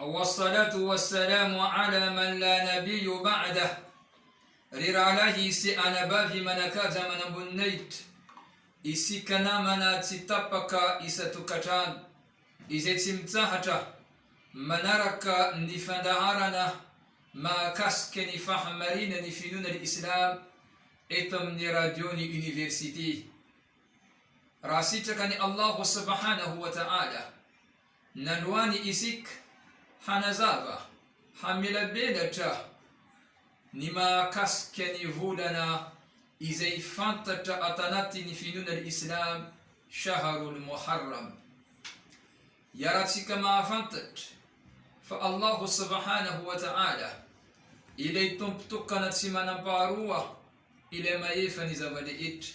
والصلاة والسلام على من لا نبي بعده ريراله سي أنا بافي منكاز من بنيت إسي كنا منا تتبك إستكتان إزي تمتهتا منارك نفندهارنا ما كاسك نفحمرين نفنون الإسلام إتم نراديوني يونيفرسيتي راسيتكني الله سبحانه وتعالى ننواني إسيك hanazava hamila bedata nima kaskeni vulana izay fantatra atanatiny finona l'islam shahrul muharram yaratsika mahafantatra fa Allah subhanahu wa ta'ala ilay tompotokana tsy manampaharoa ilay mahefa ny zava-dehetra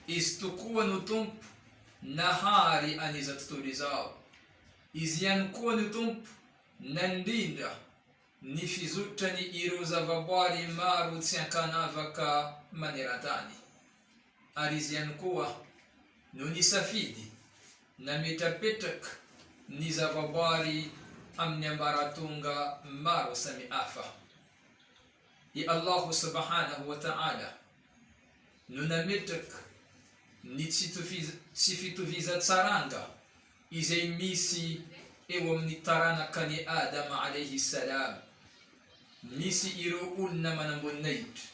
izy tokoa no tompo nahary aniza tontolo izao izy ihany koa no tompo nandindra ny fizotrany ireo zavaboary maro tsy ankanavaka maneran-tany ary izy ihany koa no nisafidy nametrapetraka ny zavaboary amin'ny ambaratonga maro samihafa. I Allahu subhanahu wa ta'ala no nametraka ny tsy fitovizatsaranga izay misy eo amin'ny taranakany Adama alayhi salam. Misy ireo olona manambonahitra,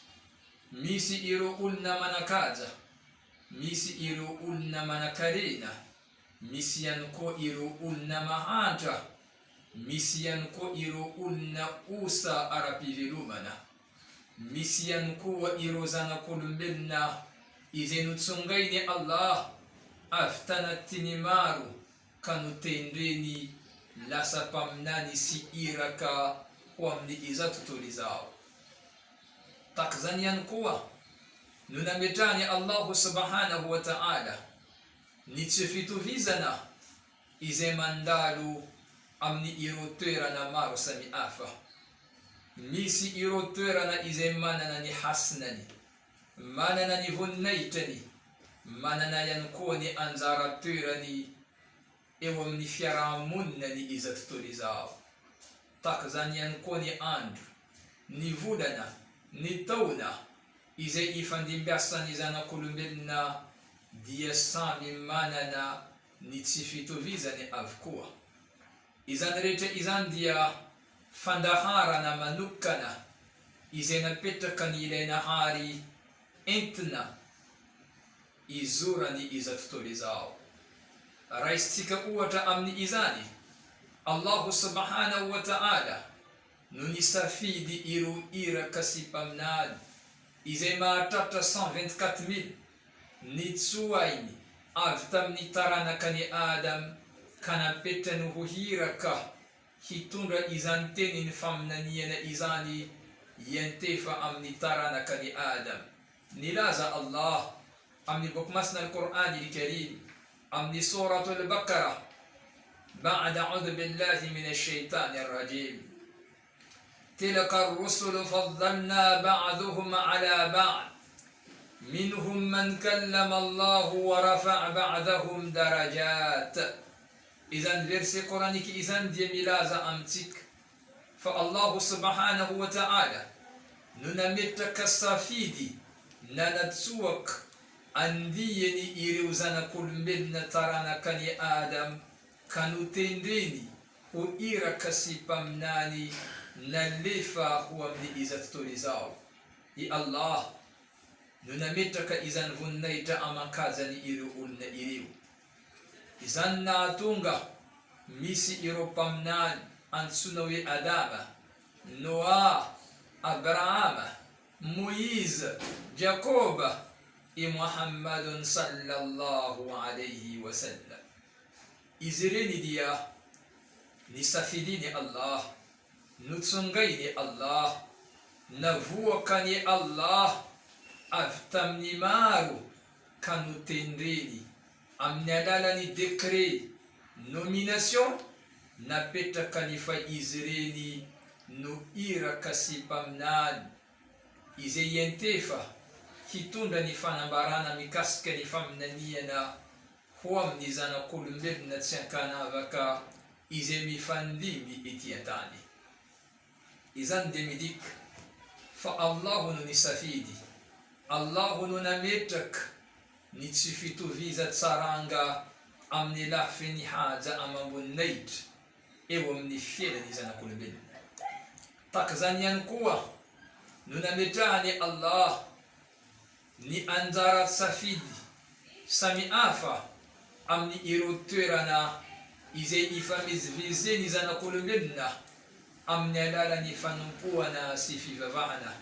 misy ireo olona manakaja, misy ireo olona manakarena, misy ihany koa ireo olona mahantra, misy ihany koa ireo olona osa ara-pivelomana, misy ihany koa ireo zanak'olombelona izay notsongainy Allah avy tanatiny maro ka notendreny lasa paminany sy iraka ho amin'ny iza tontolo izao. Takzany ihany koa no nametrahany Allahu subhanahu wa ta'ala ny tsy fitovizana izay mandalo amin'ny ireo toerana maro samihafa. Misy ireo toerana izay manana ny hasinany, manana ny voninahitrany, manana ihany koa ny anjara toerany eo amin'ny fiarahamonina ny iza tontolo izao. Takzany ihany koa ny andro, ny volana, ny taona izay ifandimbiasan'ny zanak'olombelona dia samy manana ny tsy fitovizany avokoa. Izany rehetra izany dia fandaharana manokana izay napetraka ny ilay nahary entina izorany iza tontolo izao. Raisitsika ohatra amin'ny izany, Allahu subhanahu wa ta'ala no nisafidy ireo iraka sy mpaminany izay mahatratra 124,000 nitsoainy avy tamin'ny taranakany Adam ka napetrany ho hiraka hitondra izany teny ny faminaniana izany iantefa amin'ny taranakany Adam. Nilaza Allah amin'ny boky masina al-Qur'an al-Karim أمني سورة البقرة بعد أعوذ بالله من الشيطان الرجيم تلك الرسل فضلنا بعضهم على بعض منهم من كلم الله ورفع بعضهم درجات. إذن verset قرآنك إذن دي ملازة أمتك فالله سبحانه وتعالى ننمتك الصفيدي ننتسوك andiyeni ireo zanak'olombelona taranakany Adam ka notendreny ho iraka sy mpaminany nalefa ho amin'ny iza tontolo izao. I Allah no nametraka izany voninahitra amankajany ireo olona ireo. Izany nahatonga misy ireo mpaminany antsoina hoe Adama, Noa, Abrahama, Moïse, Jacoba i Muhammadun sallallahu alayhi wa sallam. Izy ireny dia nisafidiny Allah, notsongainy Allah, navoakany Allah avy tamin'ny maro ka notendreny amin'ny alalany décret, nomination napetrakany fa izy ireny no iraka sy mpaminany izay iantefa hitondra ny fanambarana mikasika ny faminaniana ho amin'ny zanak'olombelona tsy ankanavaka izay mifandimby ety antany. Izany dia midika fa Allahu no nisafidy, Allahu no nametraka ny tsy fitoviza tsaranga amin'ny lafiny haja amamboninahitra eo amin'ny fiainany zanak'olombelona. Tahaka zany ihany koa no nametrahany Allah ny anjara safidy samy hafa amin'ny ireo toerana izay ifamezivezeny zanak'olombelona amin'ny alalan'ny fanompohana sy fivavahana.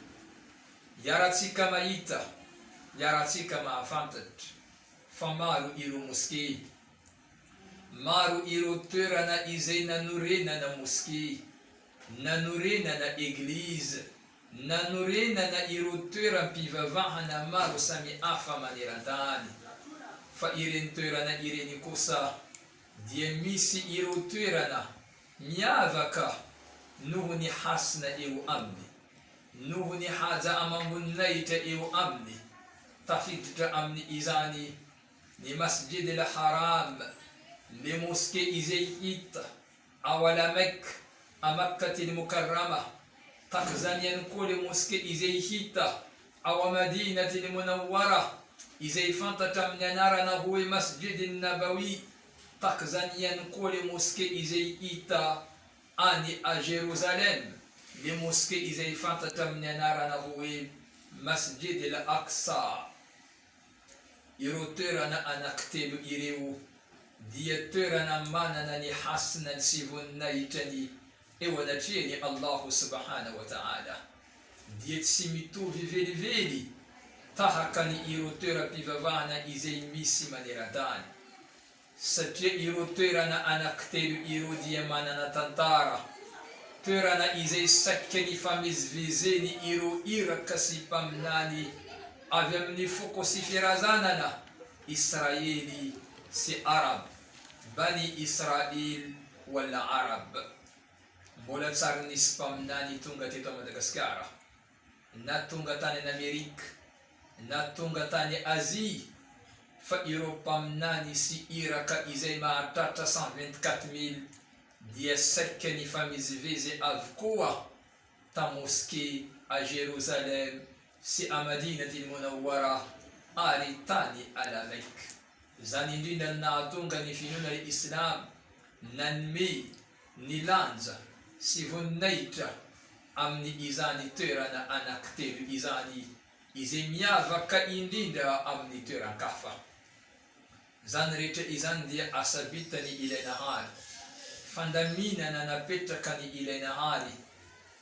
Iaratsika mahita, iaratsika mahafantatra fa maro ireo moské, maro ireo toerana izay nanorenana moské, nanorenana eglize, nanorenana ireo toeram-pivavahana maro samy hafa maneran-tany. Fa ireny toerana ireny kosa dia misy ireo toerana miavaka noho ny hasina eo aminy, noho ny haja amamboninahitra eo aminy. Tafiditra amin'ny izany ny Masjid al-Haram, le moské izay hita ao ala-Mecca, a Makkatil Mukarrama. Tahaka zany ihany koa le moské izay hita ao a Madinatil Munawwara, izay fantatra amin'ny anarana hoe Masjid an-Nabawi. Tahaka zany ihany koa le moské izay hita any a Jérusalem, le moské izay fantatra amin'ny anarana hoe Masjid al-Aqsa. Ireo toerana anankitelo ireo dia toerana manana ny hasinany sy voninahitrany eo anatrehany Allahu subhanahu wa ta'ala, dia tsy mitovy velively tahaka ny ireo toeram-pivavahana izay misy maneran-tany. Satria ireo toerana anankitelo ireo dia manana tantara, toerana izay saika ny famezivezeny ireo iraka sy mpaminany avy amin'ny foko sy firazanana Israely sy Arab, Bani Israel wala Arab. Mbola tsara nisy mpaminany tonga teto Madagasikara, na tonga tany Amerika, na tonga tany Asia, fa ireo mpaminany sy iraka izay mahatratra 124,000 dia saika ny famezivezy avokoa ta moské a Jérusalem sy a Madinatil Munawwara ary tany ala-Mecca. Zany indrindra nahatonga ny finoana Islam nanome ny lanja sy voninahitra amin'ny izany toerana anankitelo izany izay miavaka indrindra amin'ny toeran-kafa. Zany rehetra izany dia asabitany ilainahary, fandaminana napetraka ny ilainahary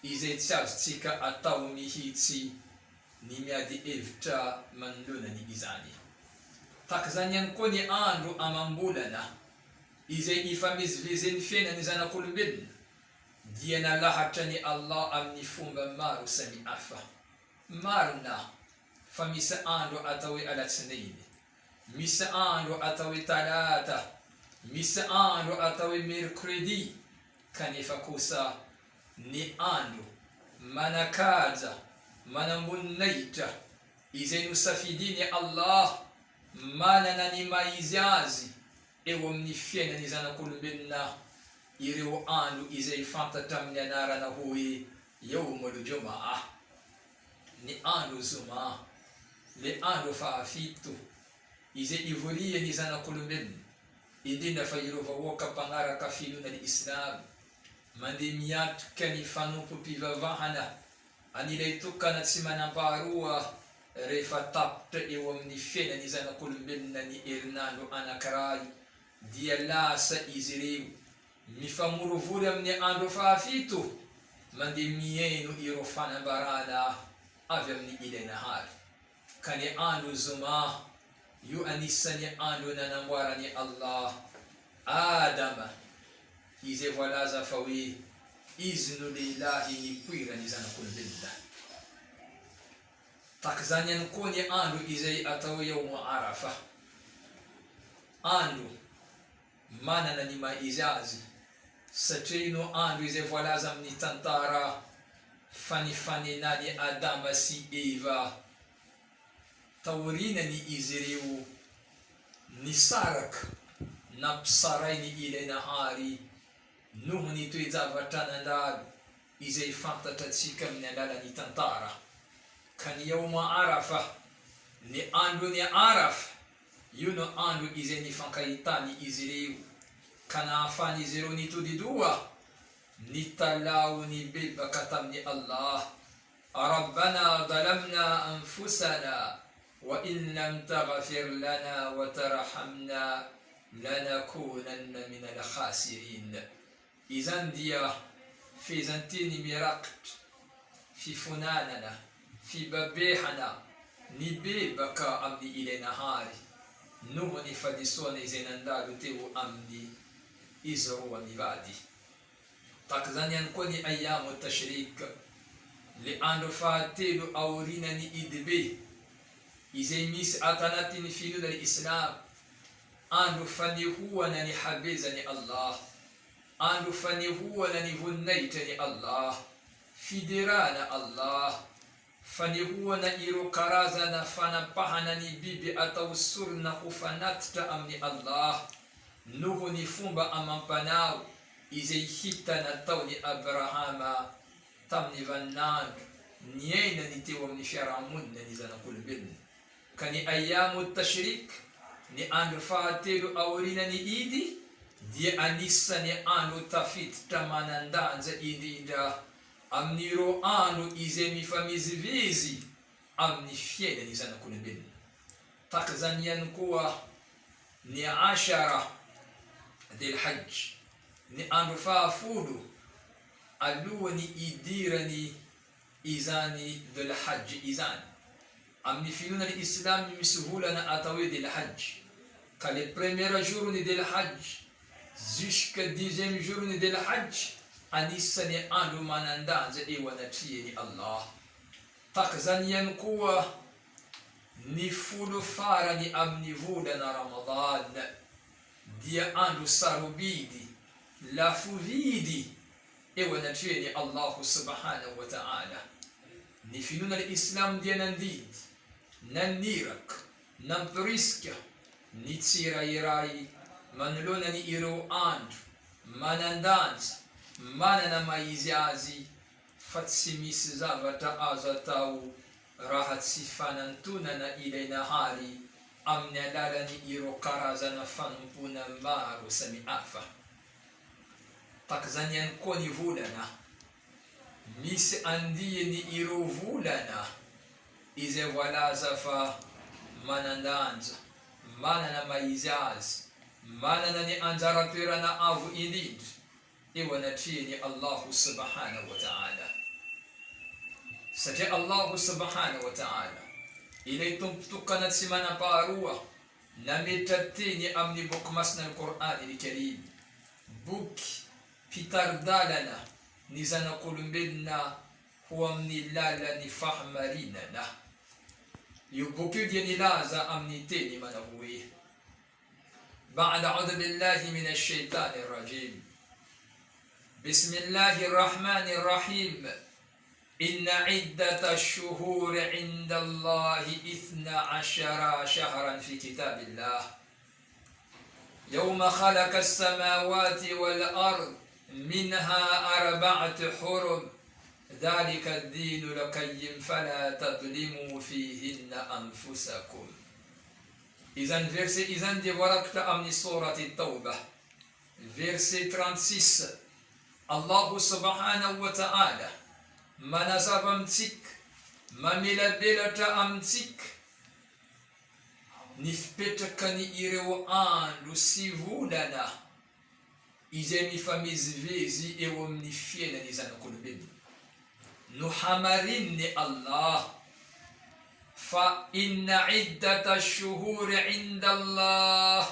izay tsy azontsika atao mihitsy ny miady hevitra manoloana ny izany. Tahaka zany ihany koa ny andro amam-bolana izay ifamezivezen'ny fiainany zanak'olombelona dia nalahatra ny Allah amin'ny fomba maro samy hafa. Marina fa misy andro atao hoe alatsinainy, misy andro atao hoe talata, misy andro atao hoe mercredi, kanefa kosa ny andro manakaja manamboninahitra izay nosafidiny Allah manana ny maizy azy eo amin'ny fiainany zanak'olombelona, ireo andro izay fantatra amin'ny anarana hoe yaumul jumaa, ny andro zoma, le andro fahafito izay ivoriany zanak'olombelona, indrindra fa ireo vahoaka mpanaraka finoana Islam mandeha miatrika ny fanompo-pivavahana an'ilay tokana tsy manampaharoa rehefa tapitra eo amin'ny fiainany zanak'olombelona ny herinandro anankiray, dia lasa izy ireo mifamorovory amin'ny andro fahafito mandeha miaino ireo fanambarana avy amin'ny ilainahary. Ka ny andro zoma io anisan'ny andro nanamboarany Allah Adama, izay voalaza fa hoe izy no lehilahy nipoirany zanak'olombelona. Tahaka zany ihany koa ny andro izay atao yaum Arafa, andro manana ny maizy azy, satria ino andro izay voalaza amin'ny tantara fanifanenany Adama sy Eva taorinany izy ireo nisaraka nampisaray ny ilainahary noho ny toejavatra nandalo izay fantatatsika amin'ny alalan'ny tantara. Ka ny yauma arafa, ny andron'ny arafa, io no andro izay nifankahitany izy ireo, ka nahafahan'izy ireo nitodidoha nitalao ny bebaka tamin'ny Allah. Rabbana dhalamna anfusana wa in lam taghfir lana wa tarhamna lanakunanna min al-khasirin. Izany dia fehezanteny mirakitra, fifonanana, fibabehana ny bebaka amin'ny ilainahary noho ny fadisoana izay nandalo teo amin'ny izy roa mivady. Tahaka zany ihany koa ny ayamu tashrik, le andro fahatelo aorinan'ny idibe izay misy atanatin'ny finoana ny Islam, andro fanehoana ny habezany Allah, andro fanehoana ny voninahitra ny Allah, fiderana Allah, fanehoana ireo karazana fanapahana ny biby atao sorona ho fanatitra amin'ny Allah, noho ny fomba amampanao izay hita nataony Abrahama tamin'ny vaninandro niaina ny teo amin'ny fiarahamonina ny zanak'olombelona. Ka ny ayamu tashrik, ny andro fahatelo aorinan'ny idy, dia anisany andro tafiditra manandanja indrindra amin'ireo andro izay mifamizivizy amin'ny fiainany zanak'olombelona. Tahaka zany ihany koa ny ashara del hajj, ny andro fahafolo alohan'ny idirany izany del hajj izany. Amin'ny finoanany Islam misy volana atao hoe del hajj, ka le premier jour-ny del hajj jusqu'à 10e jour-ny del hajj anisany andro manandanja eo anatriany Allah. Tahaka zany ihany koa ny folo farany amin'ny volana Ramadan, dia andro sarobidy, lafovidy eo anatriany Allahu subhanahu wa ta'ala. Ny finoanany Islam dia nandidy, naniraka, nampiriska ny tsirairay manoloana ny ireo andro manandanja, manana maizy azy, fa tsy misy zavatra azo atao raha tsy fanantonana ilainahary amin'ny alalan'ny ireo karazana fanompona maro samihafa. Tahaka zany ihany koa ny volana, misy andihany ireo volana izay voalaza fa manandanja, manana maizy azy, manana ny anjara-toerana avo indrindra eo anatriany Allahu subhanahu wa ta'ala. Satria Allahu subhanahu wa ta'ala, ilay tompotokana tsy manampaharoa, nametra teny amin'ny boky masina al-Qur'an al-Karim, boky pitardalana ny zanak'olombelona ho amin'ny lalan'ny fahamarinana. Io boky io dia nilaza amin'ny teny manao hoe: Ba'da a'udhu billahi minash shaitani rajim, Bismillahir Rahmanir Rahim, Inna iddata ash-shuhuri 'inda Allahi 12 shahran fi kitabillah, Yawma khalaqa as-samawati wal ard, minha 4 hurum, dhalika ad-dinu al-qayyim fala tadlimu fihinna anfusakum. Izany verset izany dia voarakitra amin'ny surati Tauba, verset 36. Allahu subhanahu wa ta'ala manazava amitsika, mamelabelatra amitsika ny fipetraka ny ireo andro sy volana izay mifamizivezy eo amin'ny fiainany zanak'olombelona. No hamarinny Allah fa inna iddata ash-shuhuri 'inda Allah,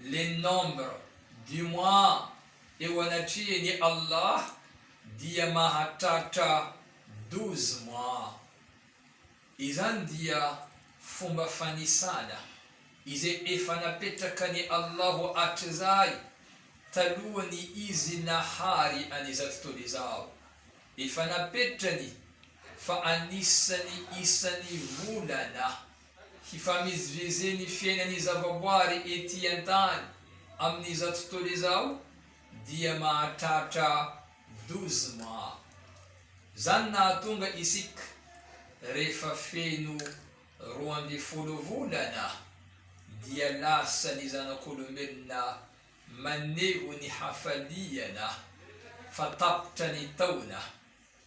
le nombre du mois eo anatriany Allah dia mahatratra 12 mois. Izany dia fomba fanisana izay efa napetraka ny Allahu hatrizay talohany izy nahary an'izao tontolo izao. Efa napetrany fa anisany isany volana hifamizivezeny fiainany zavaboary ety an-tany amin'izao tontolo izao dia mahatratra 12 mois. Zany nahatonga isika rehefa feno 12 volana dia lasa ny zanak'olombelona maneho ny hafaliana fa tapitra ny taona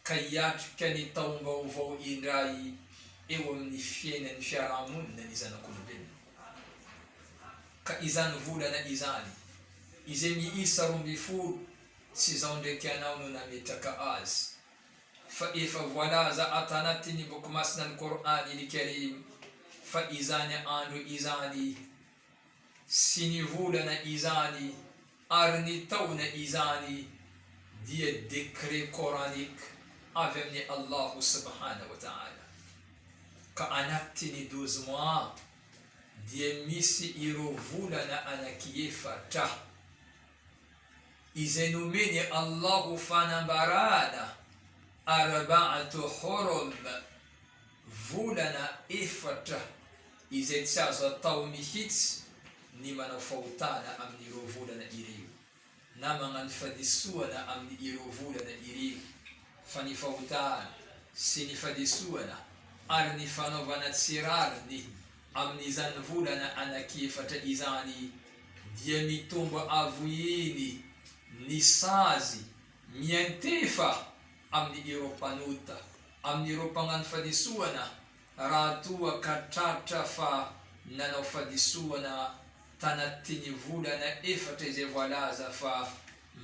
ka hiatrika ny taom-baovao indray eo amin'ny fiainan'ny fiarahamonina ny zanak'olombelona. Ka izany volana izany izay miisa 12 tsy izao ndraiky anao no nametraka azy, fa efa voalaza ato anatin'ny boky masina ny Korany ny Karim fa izany andro izany sy ny volana izany ary ny taona izany dia décret coranique avy amin'ny Allahu subhanahu wa ta'ala. Ka anatin'ny 12 mois dia misy ireo volana anakiefatra izay nomeny Allahu fanambarana arba'atu hurum, volana efatra izay tsy azo atao mihitsy ny manao fahotana amin'ireo volana ireo na magnano fadisoana amin'ireo volana ireo, fa ny fahotana sy ny fadisoana ary ny fanaovana tsirariny amin'izany volana anakiefatra izany dia mitombo avoiny ny sazy miantefa amin'ireo mpanota, amin'ireo mpagnano fadisoana raha toa ka tratra fa nanao fadisoana tanatin'ny volana efatra izay voalaza fa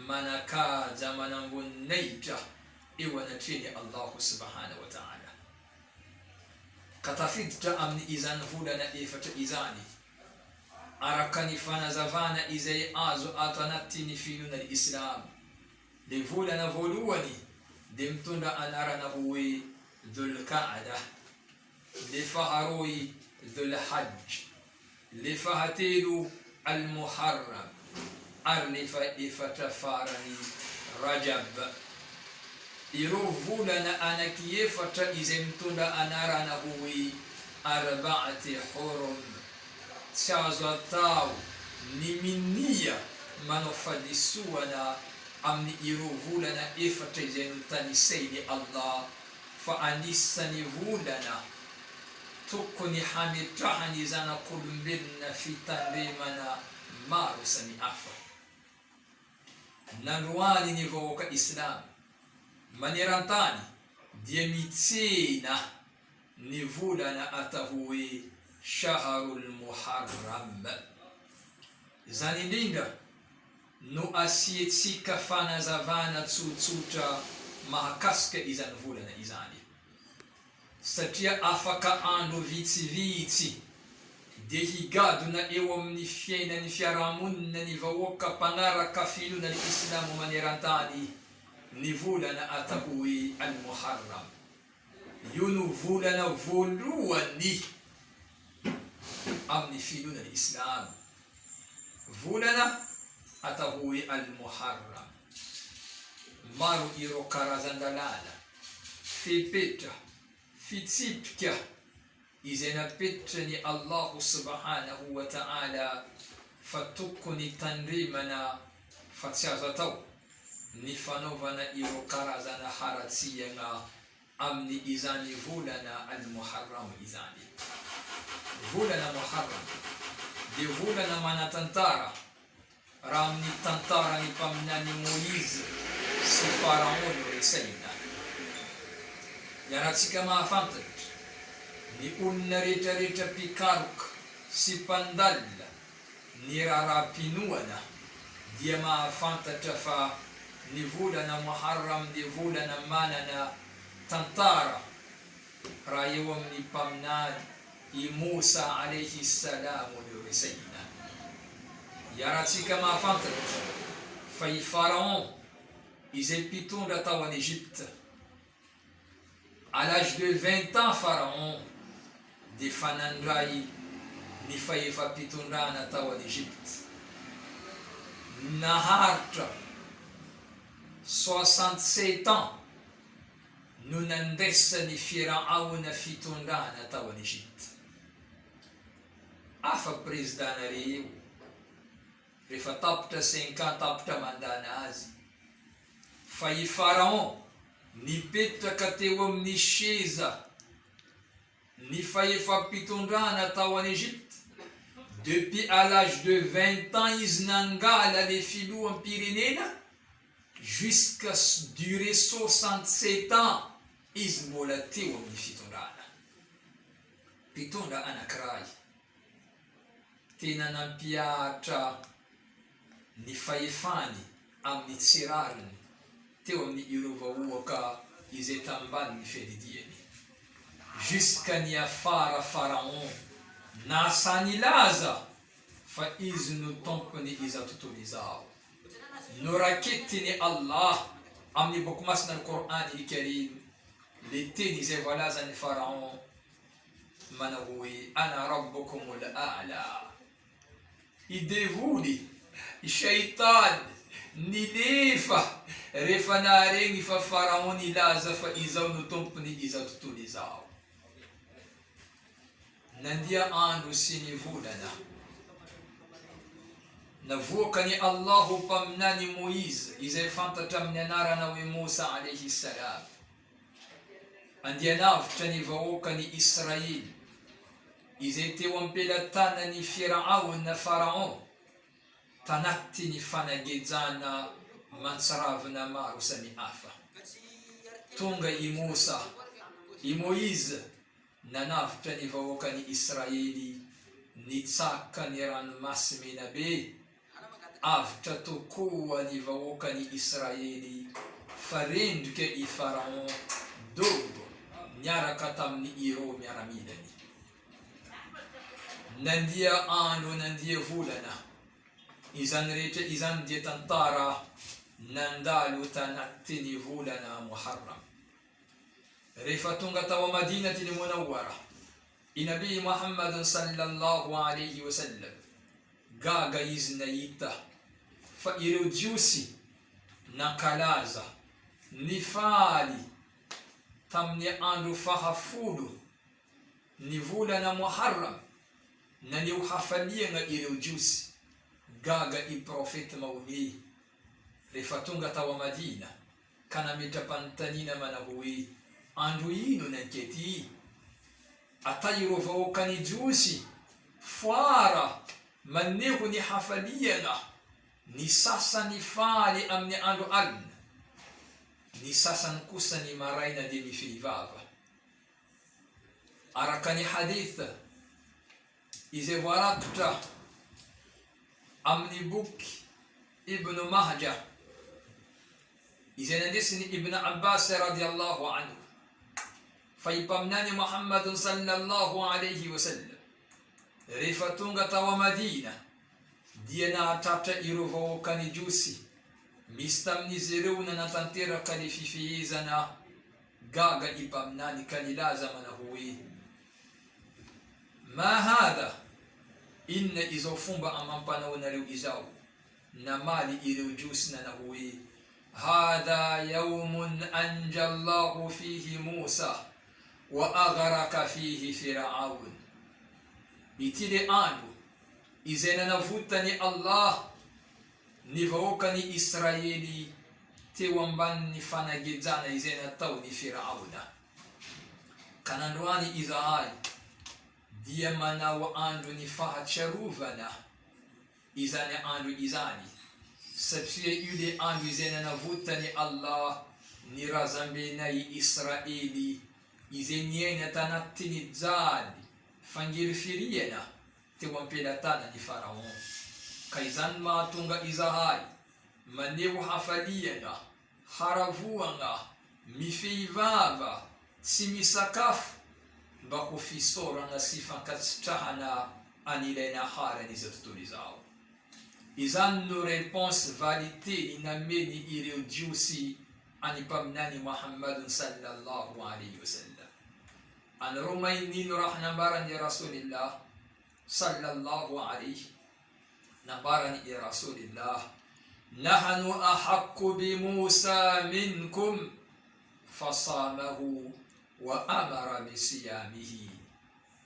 manakaja manamboninahitra eo anatreny Allahu subhanahu wa ta'ala. Ka tafiditra amin'ny izany volana efatra izany araka ny fanazavana izay azo ato anatin'ny finoan'ny Islam. Le volana voalohany dia mitondra anarana hoe Dhul-Qa'da, le faharoy Dhul-Hajj, le fahatelo Al-Muharram ary le faefatra farany Rajab. Ireo volana anakiefatra izay mitondra anarana hoe arba'ati hurum tsy azo atao ny minia manao fadisoana amin'ny ireo volana efatra izay notanisainy Allah, fa anisany volana tokony hametrahany zanak'olombelona fitandremana maro samihafa. Nandroany ny vahoaka Islam maneran-tany dia mitsena ny volana atao hoe Shahrul Muharram. Zany indrindra no asietsika fanazavana tsotsotra mahakasika izany volana izany, satria afaka andro vitsivitsy dia higadona eo amin'ny fiainan'ny fiarahamonina ny vahoaka mpanaraka filonan'ny Islamo maneran-tany ny volana atao hoe Al-Muharram. Io no volana voalohany amin'ny filonan'ny Islam, volana atao hoe Al-Muharram. Maro ireo karazan-dalàna, fepetra, fitsipika izay napetra ny Allahu subhanahu wa ta'ala fa tokony tandremana fa tsy azo atao ny fanaovana ireo karazana haratsiana amin'ny izany volana Al-Muharram izany. Volana Muharram dia volana manatantara raha amin'ny tantarany mpaminany Moizy sy Pharaon no resaina. Iaratsika mahafantatra ny olona rehetrarehetra mpikaroka sy mpandalina ny raharaham-pinoana dia mahafantatra fa ny volana Muharram dia volana manana tantara raha eo amin'ny mpaminany i Musa alayhi salam no resaina. Iaratsika mahafantatra fa i Pharaon izay mpitondra tao en Égypte, à l'âge de 20 ans Pharaon dia fanandray ny fahefa-pitondrana tao en Égypte. Naharitra 67 ans no nandesany Firaona fitondrana tao en Égypte. Afa président nareo rehefa tapitra 5 ans tapitra mandana azy fa i Pharaon nipetraka teo amin'ny seza ny fahefa-pitondrana tao en Égypte depuis à l'âge de 20 ans izy nangala le filoham-pirenena jusqu'à durée 67 ans izy mbola teo amin'ny fitondrana. Mpitondra anankiray tena nampiatra ny fahefany amin'ny tsirariny teo amin'ny ireo vahoaka izay tambany ny fiadidiany jusqu'à ny afara Pharaon nasany laza fa izy no tompony iza tontolo izao. Noraketiny Allah amin'ny boky masina ny Qur'an al-Karim le teny izay voalazany Pharaon manao hoe ana rabbukumul a'la. Idevoly i shaitan nilefa rehefa naregny fa Pharaon nilaza fa izao no tompony izao tontolo izao. Nandia andro sy ny volana navoakany Allahu mpaminany Moïse izay fantatra amin'ny anarana hoe Musa alayhi salam andianavitra ny vahoakany Israely izay teo ampelantanany Firaun na Pharaon tanaty ny fanagejana mantsiravina maro samihafa. Tonga i Musa i Moïse nanavitra ny vahoakany Israely nitsaka ny ranomasimena be avitra tokoa ny vahoakany Israely fa rendrika i Pharaon dobo niaraka tamin'ny ireo miaramilany. Nandia andro nandia volana izany rehetra izany dia tantara nandalo tanaty ny volana Muharram. Rehefa tonga tao Madinatul Munawwara i Nabii Muhammad sallallahu alayhi wa sallam gaga izy nahita fa ireo jiosy nankalaza nifaly tamin'ny andro fahafolo ny volana Muharram na neo hafaliagna ireo jiosy gaga i profeta Mahomet rehefa tonga tao Madina ka nametra-panontanina manao hoe andro ino nankety ata ireo vahoakany jiosy foara maneho ny hafaliana ny sasany faly amin'ny andro alina ny sasany kosa ny maraina dia mifehivava. Araka ny hadith izay voarakitra amin'ny boky Ibn Mahja izay nandesiny Ibn Abbas radiyallahu anhu fa ipaminany Muhammad sallallahu alayhi wa sallam rehefa tonga tao Madina dia nahatratra ireo vahoakany jiosy misy tamin'izy ireo nanatanteraka le fifehezana gaga ipaminany ka nilaza manao hoe ma hadha inna izao fomba amampanao nareo izao namaly ireo jiosy nanao hoe hadha yawmun anja Allahu fihi Musa wa agharaka fihi Firaun. Ity le andro izay nanavotany Allah ny vahoakany Israely teo ambanin'ny fanagejana izay nataony Firauna. Ka nandroany izahay dia manao andro ny fahatsiarovana izany andro izany satria io le andro izay nanavotany Allah ny razambenay Israely izay niaina tanatiny jaly fangirifiriana teo ampelantanany Pharaon. Ka izany mahatonga izahay maneho hafaliana haravoana mifehivava tsy misakafo mba ho fisorana sy fankatsitrahana anilaina harany iza tontolo izao. Izany no réponse valité nameny ireo jiosy any mpaminany Muhammad sallallahu alayhi wa sallam. Anareo mainino raha nambarany Rasulillah sallallahu alayhi nambarany Rasulillah nahnu ahaqqu bi Musa minkum fasamahu wa amara bi siyamihi.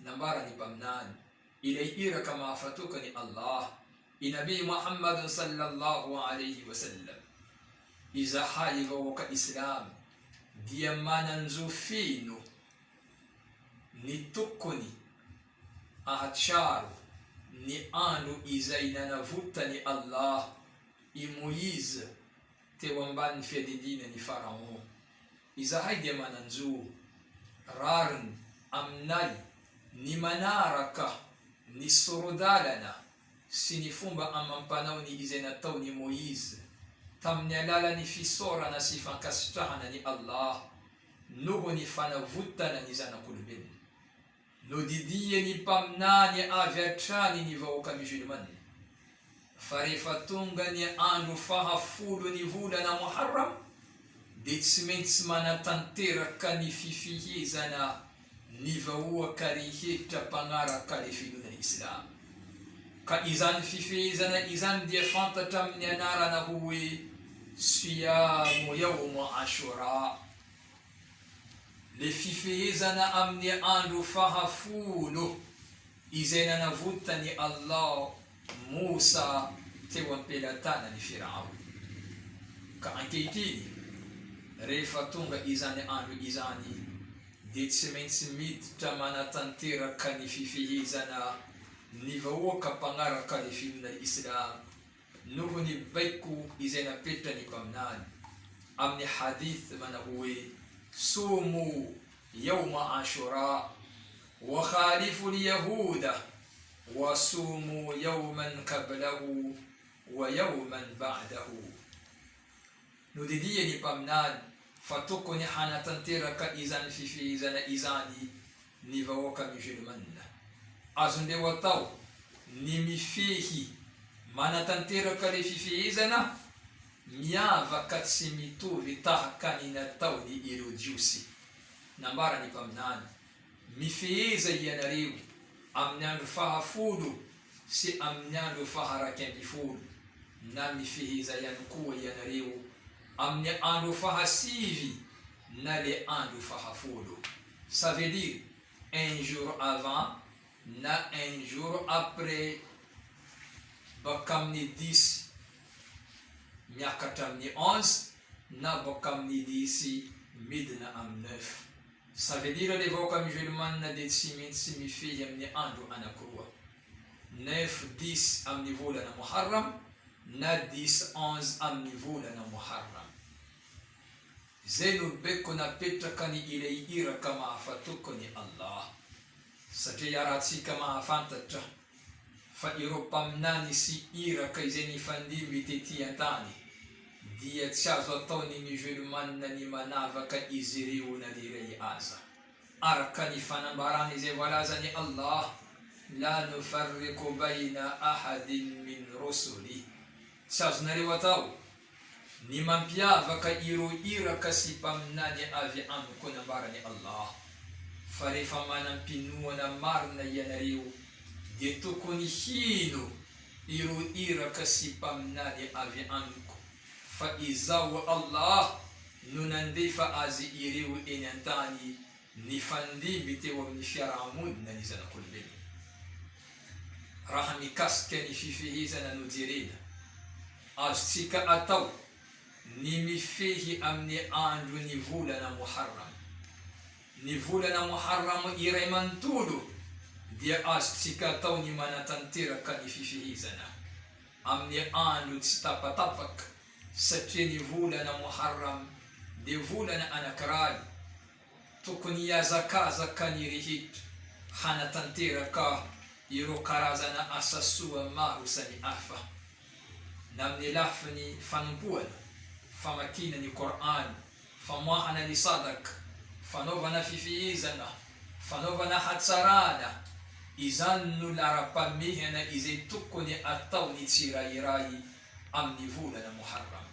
Nambarany mpaminany ilay ira kama fatukani Allah inabii Muhammad sallallahu alayhi wasallam iza haiva waka islam dia mananzu fino ni tukuni ahatsharu ni anu iza inanavuta ni Allah imuiza tewambani fedidine ni faraon iza haide mananzu rarn amnai ni manaraka ni sorodalana sinifumba amampanao ni izenatau ni Moize tamnyalala ni fisora na sifankastahana ni Allah nuhu ni fanavutana ni zana kulubeni nodidiye ni pamnani avyachani ni vaoka musulmani farefatunga ni andu fahafulu ni vula na Muharram ditsmentsmana tantera kani fifihizana ni vaua karihita pangara kalifidu na Islam ka izan fifihizana izan defanta tamnyanara na huwe siyamu yawmu Ashura le fifihizana amni andu fahafulu izena na vuta ni Allah Musa tewampelatana ni Firaun ka ankeitini refatunga izani andu izani ditsemensimit tamana tantira kani fifihizana nivawoka pangara kalifimu na Islam nuhu ni baiku izena peta ni pamnani amni hadith mana huwe sumu yawma Ashura wa khalifu liyahuda wa sumu yawman qablahu wa yawman ba'dahu nudidiye ni pamnani fatuko ni hana tantira ka izan fifihizana izani nivawoka musulmanna azunde watau ni mifihi mana tantira ka le fifihizana miava katsimitu vitahakani na tau ni irujusi nambara ni pamnani mifihiza yanaribu amnyandu fahafudu si amnyandu faharakendifudu na mifihiza yankuwa yanaribu amne andu fahasivi na le andu fahafudu. Ça veut dire un jour avant na un jour après bakamni 10 nyakatamni 11 na bakamni 10 midna am 9. Ça veut dire les voka musulman na de simifi yamni andu anakurwa 9 10 am niveau la Muharram na 10 11 am niveau la Muharram zenu beko na petra kani ile ira kama afatuko ni Allah sate yarati kama afantata fa iropamnani si ira kaizeni fandi miteti yatani dia tsazo toni musulman na ni manava ka iziri una direi asa arkani fanambarani ze walaza ni Allah la nufarriqu baina ahadin min rusuli tsazo nari watau ni mampiava ka ira kasipamnani avi amko na barani Allah farefa manampinua na marna yanariu detuko ni hino ira kasipamnani avi amko fa izawu Allah nunandefa azi iriu inantani nifandi bitewa mnifyaramun na nizana kulbeni rahami kaske ni fifihiza na nudirina astika ataw nimi fihi amni andu ni vula na Muharram ni vula na Muharram iraimantudu dia astika taw ni manatantira kani fifihizana amni andu tstapatapak satini vula na Muharram de vula na anakrai tukuni ya zakani rihit hanatantira ka iro karazana asasua marusani afa namni lafni fanpuana famakina ni Qur'an famahana ni sadak fanova na fifihizana fanova na hatsarana izannu larapamihena izetukuni ataw ni tsirairai amnivula na Muharram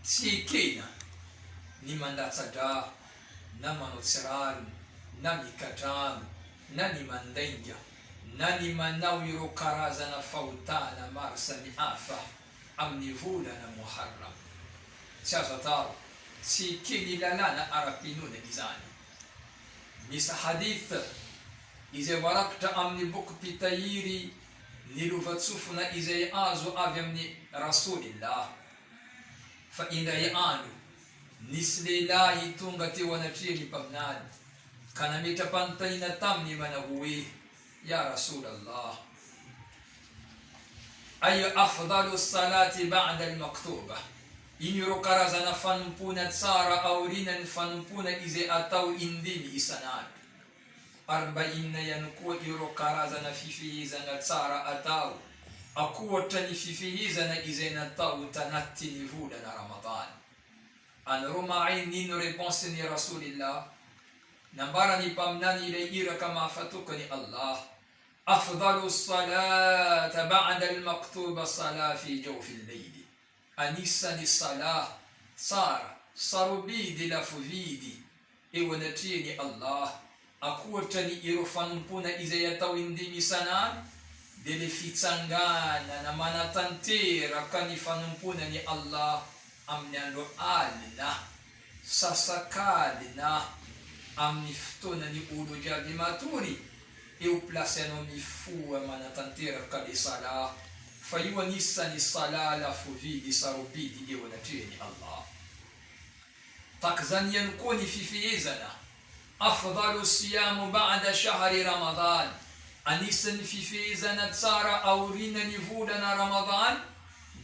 tsikina ni mandatsada na manotsiran na mikatan na ni mandenja na ni manawiro karazana fautana marsani afa amnivula na Muharram Shazatao si kini lalana arapinuna izani misa hadith ize warakta amni buk pitayiri nilovatsofona izay azo avy amin'ny rasolillah. Fa indray andro nisy lehilahy tonga teo anatrehany mpaminany ka nametra-panontaniana taminy manao hoe: ya Rasulallah, ay afdalu salati ba'da al-maktuba, ino ireo karazana fanompona tsara aorianany fanompona izay atao indimy isanandro, ary mba inona ihany koa ireo karazana fifehezana tsara atao akoatra ny fifehezana izay natao tanatin'ny volana Ramadan. Anareo mahay nino réponse ni Rasulillah? Nambarany mpaminany ilay iraka mahafatokany Allah: afdalu salata ba'da al-maktuba sala fi jawfi al-layli, anisan'ny sala tsara sarobidy lafovidy eo anatrehany Allah akoatra ny ireo fanompona izay atao indimy isanandro, dia le fitsangana na manatanteraka ny fanompona ny Allah amin'ny andro alina, sasakalina, amin'ny fotoanany olo jiaby matory, eo plasy anao mifoha manatanteraka le sala, fa io anisan'ny sala lafovidy sarobidy eo anatrehany Allah. Takzany ihany koa ny fifehezana: afdalu siyamu ba'da shahri Ramadan, anisan'ny fifehezana tsara aorianany volana Ramadan,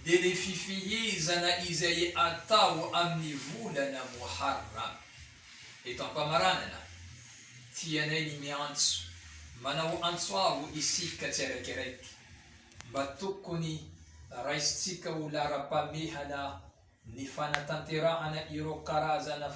dia le fifehezana izay atao amin'ny volana Muharram. Eto ampamaranana, tianay ny miantso, manao antsoavo isika tsiraikiraiky, mba tokony raisitsika ho lara-pamehana ny fanatanterahana ireo karazana